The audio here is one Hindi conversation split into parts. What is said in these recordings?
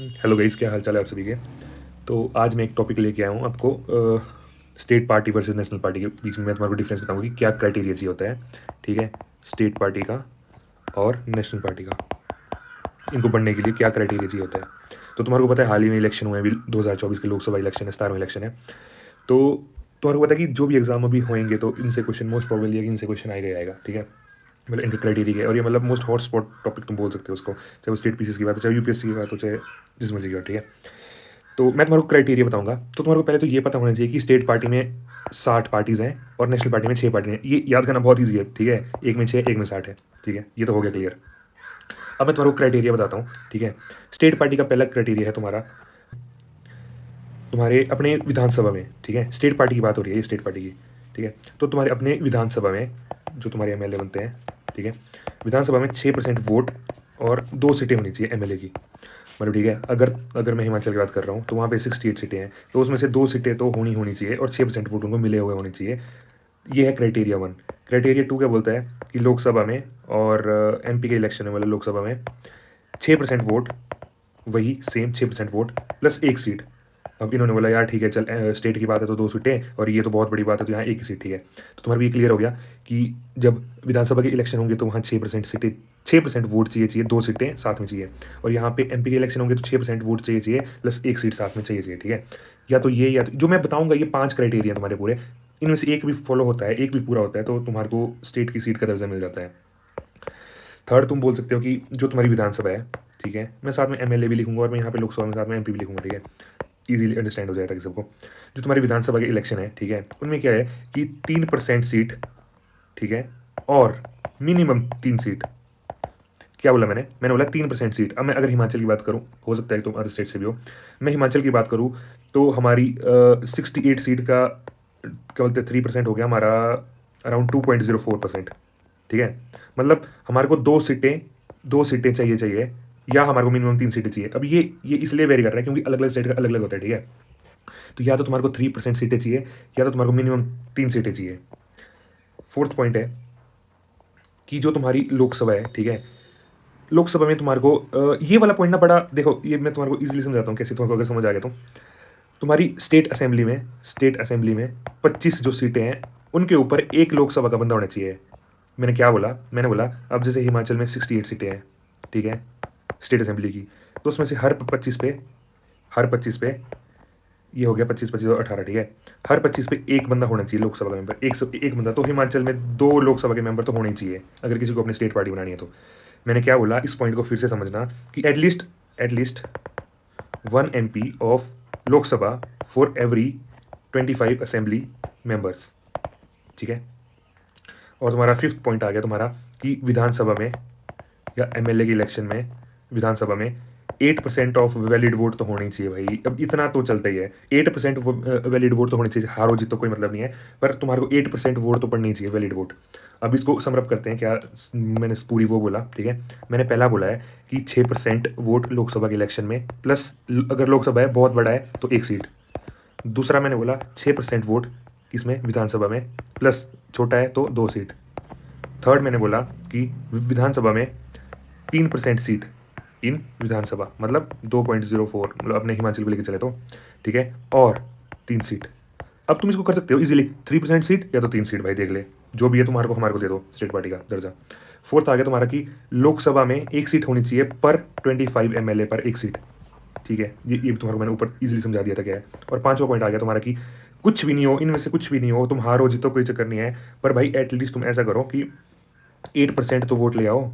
हेलो गाइस, क्या हाल चाल है आप सभी के। तो आज मैं एक टॉपिक लेके आया हूँ आपको, state party versus national party के बीच में मैं तुम्हारे को डिफरेंस बताऊंगा कि क्या क्राइटेरिया चाहिए होता है। ठीक है, स्टेट पार्टी का और नेशनल पार्टी का, इनको बनने के लिए क्या क्राइटेरिया चाहिए होता है। तो तुम्हारे को पता है हाल ही में इलेक्शन हुए हैं, अभी 2024 के लोकसभा इलेक्शन है, 17वां इलेक्शन है। तो तुम्हारे को पता है कि जो भी एग्जाम अभी होंगे तो इनसे क्वेश्चन मोस्ट प्रोबेबली है कि इनसे क्वेश्चन आएगा ही आएगा। ठीक है, मतलब इनके क्राइटेरिया है, और ये मतलब मोस्ट हॉट स्पॉट टॉपिक तुम बोल सकते हो उसको, चाहे वो स्टेट पीसीस की बात हो, चाहे यूपीएससी की बात हो, चाहे जिस मर्जी की बात। ठीक है, तो मैं तुम्हारे को क्राइटेरिया बताऊंगा। तो तुम्हारे को पहले तो ये पता होना चाहिए कि स्टेट पार्टी में 60 पार्टीज हैं और नेशनल पार्टी में 6 पार्टी हैं। ये याद करना बहुत ईजी है। ठीक है, एक में 6 एक में 60 है। ठीक है, ये तो हो गया क्लियर। अब मैं तुम्हारे को क्राइटेरिया बताता हूँ। ठीक है, स्टेट पार्टी का पहला क्राइटेरिया है तुम्हारा, तुम्हारे अपने विधानसभा में। ठीक है, स्टेट पार्टी की बात हो रही है, ये स्टेट पार्टी की। ठीक है, तो तुम्हारे अपने विधानसभा में जो तुम्हारे एमएलए बनते हैं, ठीक है, विधानसभा में 6% वोट और 2 सीटें होनी चाहिए एमएलए की। मतलब ठीक है, अगर अगर मैं हिमाचल की बात कर रहा हूँ तो वहाँ पे 68 सीटें हैं, तो उसमें से 2 सीटें तो होनी चाहिए और 6% वोट उनको मिले हुए होने चाहिए। ये है क्राइटेरिया 1। क्राइटेरिया 2 क्या बोलता है कि लोकसभा में और एमपी के इलेक्शन में, मतलब लोकसभा में 6% वोट, वही सेम 6% वोट प्लस एक सीट। अब इन्होंने बोला यार ठीक है चल, स्टेट की बात है तो 2 सीटें और ये तो बहुत बड़ी बात है तो यहाँ एक ही सीट। ठीक है, तो तुम्हारा भी ये क्लियर हो गया कि जब विधानसभा के इलेक्शन होंगे तो वहाँ 6% सीटें, 6% वोट चाहिए 2 सीटें साथ में चाहिए। और यहाँ पे एमपी के इलेक्शन होंगे तो 6% वोट चाहिए प्लस एक सीट साथ में चाहिए। ठीक है, या तो ये, या तो जो मैं बताऊंगा ये 5 क्राइटेरिया तुम्हारे पूरे, इनमें से एक भी फॉलो होता है, एक भी पूरा होता है तो तुम्हारे को स्टेट की सीट का दर्जा मिल जाता है। थर्ड, तुम बोल सकते हो कि जो तुम्हारी विधानसभा है, ठीक है, मैं साथ में एमएलए भी लिखूंगा और मैं यहाँ पे लोकसभा में साथ में एमपी भी लिखूंगा। ठीक है, इजीली अंडरस्टैंड हो जाएगा कि सबको। जो तुम्हारी विधानसभा के इलेक्शन है, ठीक है, उनमें क्या है कि 3% सीट, ठीक है, और मिनिमम 3 सीट। क्या बोला मैंने बोला 3% सीट। अब मैं अगर हिमाचल की बात करूं, हो सकता है कि तुम अदर स्टेट से भी हो, मैं हिमाचल की बात करूं तो हमारी 68 सीट का क्या बोलते 3% हो गया हमारा, अराउंड 2.04%। ठीक है, मतलब हमारे को 2 सीटें चाहिए, या हमारे को मिनिमम 3 सीटें चाहिए। अब ये इसलिए वेरी कर रहा है क्योंकि अलग अलग स्टेट का अलग अलग होता है। ठीक है, तो या तो तुम्हारे को 3% सीटें चाहिए, या तो तुम्हारे को मिनिमम 3 सीटें चाहिए। फोर्थ पॉइंट है कि जो तुम्हारी लोकसभा है, ठीक है, लोकसभा में तुम्हारे को ये वाला पॉइंट ना बड़ा देखो, ये मैं तुम्हारे को इजीली समझाता हूँ कैसे, तुम्हारे को अगर समझ आ गया तो। तुम्हारी स्टेट असेंबली में 25 जो सीटें हैं उनके ऊपर एक लोकसभा का बंदा होना चाहिए। मैंने क्या बोला, मैंने बोला अब जैसे हिमाचल में 68 सीटें हैं, ठीक है, स्टेट असेंबली की, तो उसमें से हर 25 पे ये हो गया 25 25 और 18। ठीक है, हर 25 पे एक बंदा होना चाहिए लोकसभा का मेंबर, एक बंदा। तो हिमाचल में 2 लोकसभा के मेंबर तो होने ही चाहिए अगर किसी को अपनी स्टेट पार्टी बनानी है तो। मैंने क्या बोला, इस पॉइंट को फिर से समझना कि at least 1 MP of Lok Sabha for every 25 assembly members. ठीक है, और तुम्हारा फिफ्थ पॉइंट आ गया तुम्हारा कि विधानसभा में या एमएलए के इलेक्शन में विधानसभा में 8% ऑफ वैलिड वोट तो होने ही चाहिए भाई। अब इतना तो चलता ही है, 8% वैलिड वोट तो होने चाहिए, हारो जीत तो कोई मतलब नहीं है, पर तुम्हारे को 8% वोट तो पड़नी ही चाहिए, वैलिड वोट। अब इसको समरअप करते हैं क्या मैंने पूरी वो बोला। ठीक है, मैंने पहला बोला है कि 6% वोट लोकसभा के इलेक्शन में, प्लस अगर लोकसभा है बहुत बड़ा है तो एक सीट। दूसरा मैंने बोला 6% वोट किसमें, विधानसभा में, प्लस छोटा है तो 2 सीट। थर्ड मैंने बोला कि विधानसभा में 3% सीट इन विधानसभा, मतलब 2.04, मतलब अपने हिमाचल को लेकर चले तो। ठीक है, और 3 सीट। अब तुम इसको कर सकते हो इजीली, 3% सीट या तो 3 सीट, भाई देख ले जो भी है तुम्हारे को हमारे को दे दो स्टेट पार्टी का दर्जा। फोर्थ आ गया तुम्हारा कि लोकसभा में एक सीट होनी चाहिए पर 25 एमएलए पर एक सीट। ठीक है, ये तुम्हारे को मैंने ऊपर इजीली समझा दिया था क्या है। और पांचवा पॉइंट आ गया तुम्हारा कि कुछ भी नहीं हो, इनमें से कुछ भी नहीं हो, तुम हारो जीतो कोई चक्कर नहीं है, पर भाई एटलीस्ट तुम ऐसा करो कि 8% तो वोट ले आओ।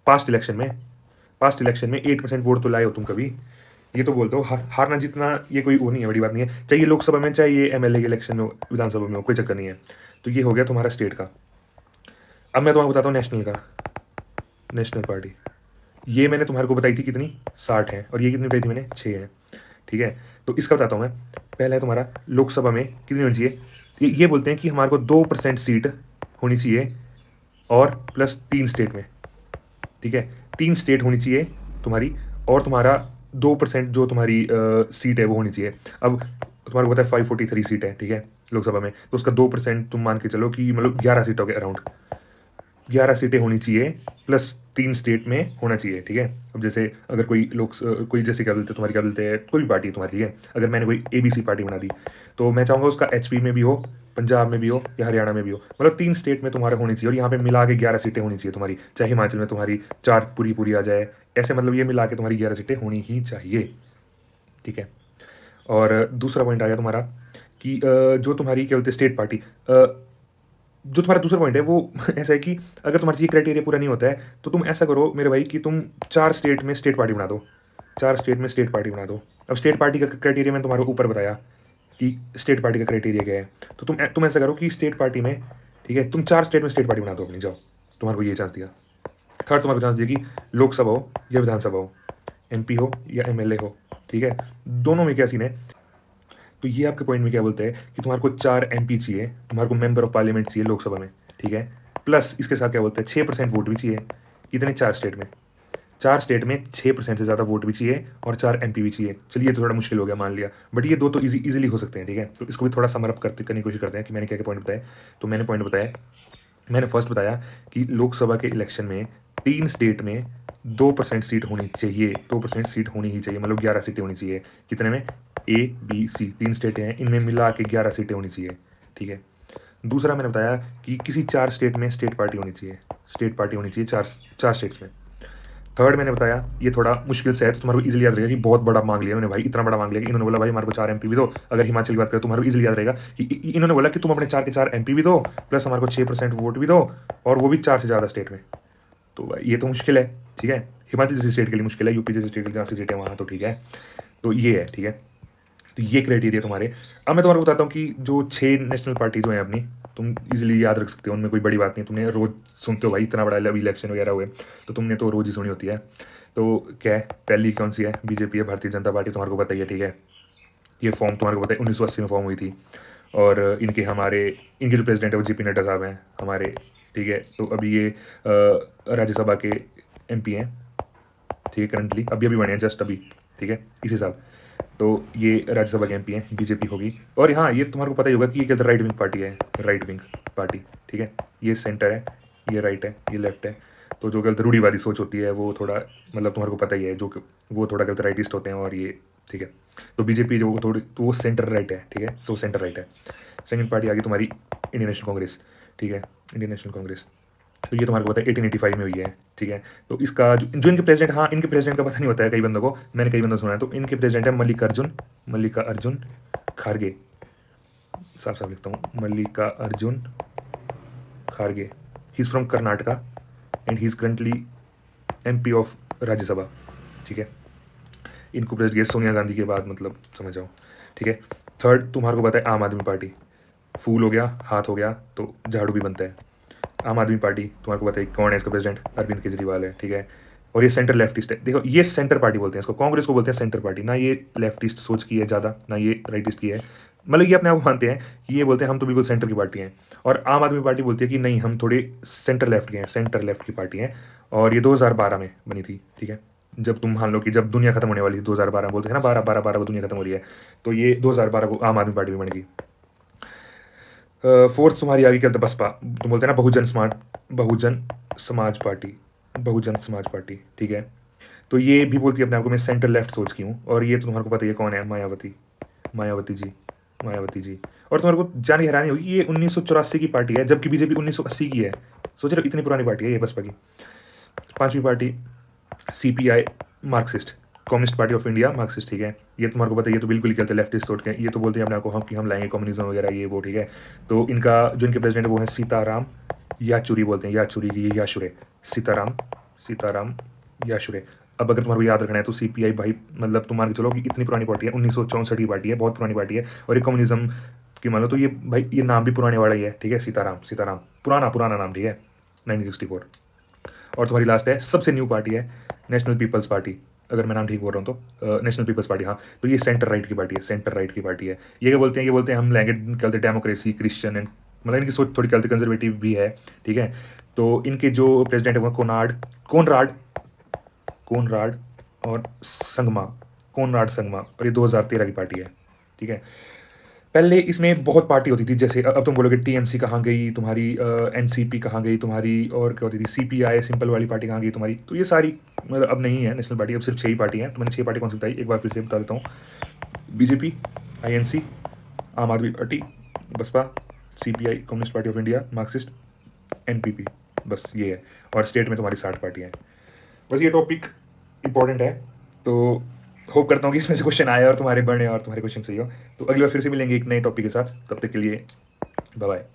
पास्ट इलेक्शन में 8% वोट तो लाए हो तुम कभी। ये तो बोलते हो हारना जीतना ये कोई वो नहीं है, बड़ी बात नहीं है, चाहे ये लोकसभा में चाहे ये एमएलए के इलेक्शन में विधानसभा में हो, कोई चक्कर नहीं है। तो ये हो गया तुम्हारा स्टेट का। अब मैं तुम्हारा बताता हूँ नेशनल का, नेशनल पार्टी। ये मैंने तुम्हारे को बताई थी कितनी, 60 है, और ये कितनी बताई थी मैंने, 6 है। ठीक है, तो इसका बताता हूँ मैं। पहला है तुम्हारा लोकसभा में कितनी होनी चाहिए, ये बोलते हैं कि हमारे को 2% सीट होनी चाहिए और प्लस 3 स्टेट में। ठीक है, 3 स्टेट होनी चाहिए तुम्हारी, और तुम्हारा 2% जो तुम्हारी सीट है वो होनी चाहिए। अब तुम्हारे को पता है 543 सीट है, ठीक है, लोकसभा में, तो उसका 2% तुम मान के चलो कि मतलब 11 सीट हो गए अराउंड। 11 सीटें होनी चाहिए प्लस 3 स्टेट में होना चाहिए, ठीक है। अब जैसे अगर कोई जैसे क्या बोलते हैं तुम्हारी, क्या बोलते हैं, कोई भी पार्टी है तुम्हारी, ठीक है, अगर मैंने कोई ABC पार्टी बना दी तो मैं चाहूँगा उसका HP में भी हो, पंजाब में भी हो या हरियाणा में भी हो, मतलब 3 स्टेट में तुम्हारे होनी चाहिए और यहाँ पे मिला के 11 सीटें होनी चाहिए तुम्हारी, चाहे हिमाचल में तुम्हारी 4 पूरी आ जाए, ऐसे मतलब ये मिला के तुम्हारी 11 सीटें होनी ही चाहिए, ठीक है। और दूसरा पॉइंट आ गया तुम्हारा कि जो तुम्हारी क्या बोलते हैं स्टेट पार्टी, जो तुम्हारा दूसरा पॉइंट है वो ऐसा है कि अगर तुम्हारा ये क्राइटेरिया पूरा नहीं होता है तो तुम ऐसा करो मेरे भाई कि तुम 4 स्टेट में स्टेट पार्टी बना दो, 4 स्टेट में स्टेट पार्टी बना दो। अब स्टेट पार्टी का क्राइटेरिया मैंने तुम्हारे ऊपर बताया कि स्टेट पार्टी का क्राइटेरिया क्या है, तो तुम ऐसा करो कि स्टेट पार्टी में, ठीक है, तुम 4 स्टेट में स्टेट पार्टी बना दो अपनी, जाओ, तुम्हारे को ये चांस दिया। थर्ड तुम्हारे को चांस दिया कि लोकसभा हो या विधानसभा हो, MP हो या MLA हो, ठीक है, दोनों में क्या सीन है। तो ये आपके पॉइंट में क्या बोलते हैं कि तुम्हारे को 4 MP चाहिए, तुम्हारे को मेंबर ऑफ पार्लियामेंट चाहिए लोकसभा में, ठीक है, प्लस इसके साथ क्या बोलते हैं 6% वोट भी चाहिए, कितने, 4 स्टेट में, 4 स्टेट में 6% से ज़्यादा वोट भी चाहिए और 4 MP भी चाहिए। चलिए तो थोड़ा मुश्किल हो गया मान लिया, बट ये दो तो इजीली हो सकते हैं, ठीक है। तो इसको भी थोड़ा समरअप करने की कोशिश करते हैं कि मैंने क्या क्या पॉइंट बताए। तो मैंने पॉइंट बताया, मैंने फर्स्ट बताया कि लोकसभा के इलेक्शन में 3 स्टेट में 2% सीट होनी चाहिए, 2% सीट होनी ही चाहिए, मतलब 11 सीटें होनी चाहिए, कितने में, ABC 3 स्टेटें हैं, इनमें मिला के 11 सीटें होनी चाहिए, ठीक है। दूसरा मैंने बताया कि किसी 4 स्टेट में स्टेट पार्टी होनी चाहिए, स्टेट पार्टी होनी चाहिए 4 स्टेट्स में। थर्ड मैंने बताया, ये थोड़ा मुश्किल से है तो तुम्हारे को इजीली याद रहेगा कि बहुत बड़ा मांग लिया उन्होंने भाई, इतना बड़ा मांग लिया कि इन्होंने बोला भाई हमारे को 4 MP भी दो। अगर हिमाचल की बात करें तुम्हारे को इजीली याद रहेगा कि इन्होंने बोला कि तुम अपने 4 के 4 MP भी दो प्लस हमारे को 6% वोट भी दो और वो भी 4 से ज़्यादा स्टेट में। तो भाई ये तो मुश्किल है, ठीक है, हिमाचल जैसी स्टेट के लिए मुश्किल है, यूपी जैसी स्टेट के लिए जहाँ सी सीटें वहाँ तो ठीक है। तो ये है, ठीक है, तो ये क्राइटेरिया तुम्हारे। अब मैं तुम्हारे को बताता हूँ कि जो 6 नेशनल पार्टी जो हैं अपनी, तुम इजीली याद रख सकते हो, उनमें कोई बड़ी बात नहीं, तुमने रोज सुनते हो भाई, इतना बड़ा इलेक्शन वगैरह हुए तो तुमने तो रोज ही सुनी होती है। तो क्या है, पहली कौन सी है, BJP है, भारतीय जनता पार्टी, तुम्हारे को पता ही है, ठीक है। ये फॉर्म तुम्हारे को पता है 1980 में फॉर्म हुई थी और इनके जो प्रेसिडेंट है वो JP नड्डा साहब हैं हमारे, ठीक है। तो अभी ये राज्यसभा के MP हैं, ठीक है, करंटली अभी अभी बने हैं जस्ट अभी, ठीक है, इसी साल। तो ये राज्यसभा के MP हैं, BJP होगी। और हाँ, ये तुम्हारे को पता ही होगा कि ये क्या राइट विंग पार्टी है, राइट विंग पार्टी, ठीक है, ये सेंटर है, ये राइट है, ये लेफ्ट है। तो जो गलत रूढ़ीवादी सोच होती है वो थोड़ा, मतलब तुम्हारे को पता ही है, वो थोड़ा गलत राइटिस्ट होते हैं और ये, ठीक है। तो BJP जो थोड़ी, तो वो सेंटर राइट है, ठीक है, सो सेंटर राइट है। सेकंड पार्टी आ गई तुम्हारी इंडियन नेशनल कांग्रेस, ठीक है, इंडियन नेशनल कांग्रेस। तो ये तुम्हारे को पता है 1885 में हुई है, ठीक है। तो इसका जो इनके प्रेसिडेंट, हाँ इनके प्रेसिडेंट का पता नहीं होता है कई बंदों को, मैंने कई बंदों सुना है। तो इनके प्रेसिडेंट है मल्लिकार्जुन खारगे, साफ साफ लिखता हूँ, Mallikarjun Kharge. He is from Karnataka and he is currently MP of Rajya Sabha, ठीक है। इनको प्रेसिडेंट किया सोनिया गांधी के बाद, मतलब समझ जाओ, ठीक है। थर्ड तुम्हारे को पता है आम आदमी पार्टी, फूल हो गया, हाथ हो गया तो झाड़ू भी बनता है। आम आदमी पार्टी तुम्हारे को पता है कौन है, इसका प्रेसिडेंट अरविंद केजरीवाल है, ठीक है। और ये सेंटर लेफ्टिस्ट है, देखो ये सेंटर पार्टी बोलते हैं इसको, कांग्रेस को बोलते हैं सेंटर पार्टी, ना ये लेफ्टिस्ट सोच की है ज़्यादा, ना ये राइटिस्ट की है, मतलब ये अपने आप को मानते हैं कि ये बोलते हैं हम तो बिल्कुल सेंटर की पार्टी हैं। और आम आदमी पार्टी बोलती है कि नहीं हम थोड़े सेंटर लेफ्ट के हैं, सेंटर लेफ्ट की पार्टी हैं। और ये 2012 में बनी थी, ठीक है, जब तुम मान लो कि जब दुनिया खत्म होने वाली थी, 2012 बोलते हैं ना, 12 को दुनिया खत्म हो रही है, तो ये 2012 को आम आदमी पार्टी भी बन गई। फोर्थ तुम्हारी आ गई क्या, बसपा, तुम बोलते हैं ना बहुजन समाज पार्टी, बहुजन समाज पार्टी, ठीक है। तो ये भी बोलती है अपने आप को मैं सेंटर लेफ्ट सोच की हूँ। और ये तो तुम्हारे को पता ही है कौन है, मायावती जी। और तुम्हारे को जान हैरानी होगी ये 1984 की पार्टी है, जबकि BJP 1980 की है। सोच रहे हो इतनी पुरानी पार्टी है ये बसपा की। पांचवी party CPI, Marxist, communist Party of India, Marxist, ठीक है। ये तुम्हारे को पता है ये तो बिल्कुल ही कहते हैं लेफ्टिस्ट सोच के, ये तो बोलते हैं अपने आप को हम कि हम लाएंगे कम्युनिज्म वगैरह ये वो, ठीक है। तो इनका जो इनके प्रेसिडेंट है वो है सीताराम याचुरी, बोलते हैं याचुरी की याशुरे, सीताराम याशुरे। अब अगर तुम्हारे को याद रखना है तो CPI भाई, मतलब तुम मान के चलो कि इतनी पुरानी पार्टी है, 1964 की पार्टी है, बहुत पुरानी पार्टी है। और ये कम्युनिज्म की मान लो तो ये भाई ये नाम भी पुराने वाला ही है, ठीक है, सीताराम पुराना नाम, ठीक है, 1964। और तुम्हारी लास्ट है सबसे न्यू पार्टी है नेशनल पीपल्स पार्टी, अगर मैं नाम ठीक बोल रहा हूँ तो नेशनल पीपल्स पार्टी, हाँ। तो ये सेंटर राइट की पार्टी है, सेंटर राइट की पार्टी है। ये क्या बोलते हैं, ये बोलते हैं हम लाएंगे, क्या बोलते हैं, डेमोक्रेसी, क्रिश्चियन एंड, मतलब इनकी सोच थोड़ी क्या कंजर्वेटिव भी है, ठीक है। तो इनके जो प्रेसिडेंट है वो कोनराड और संगमा, और ये 2013 की पार्टी है, ठीक है। पहले इसमें बहुत पार्टी होती थी, जैसे अब तुम बोलोगे टीएमसी कहाँ गई तुम्हारी, एनसीपी कहाँ गई तुम्हारी, और क्या होती थी सीपीआई सिंपल वाली पार्टी कहाँ गई तुम्हारी। तो ये सारी मतलब अब नहीं है नेशनल पार्टी, अब सिर्फ 6 ही पार्टी हैं। तो मैंने 6 पार्टी कौन सी बताई, एक बार फिर से बता देता हूँ। BJP, INC, Aam Aadmi Party, Basapa, CPI Communist Party of India, Marxist, NPP, बस ये है। और स्टेट में तुम्हारी 60 पार्टियाँ हैं। बस ये टॉपिक इंपॉर्टेंट है, तो होप करता हूँ कि इसमें से क्वेश्चन आए और तुम्हारे बने और तुम्हारे क्वेश्चन सही हो। तो अगली बार फिर से मिलेंगे एक नए टॉपिक के साथ, तब तक के लिए बाय बाय।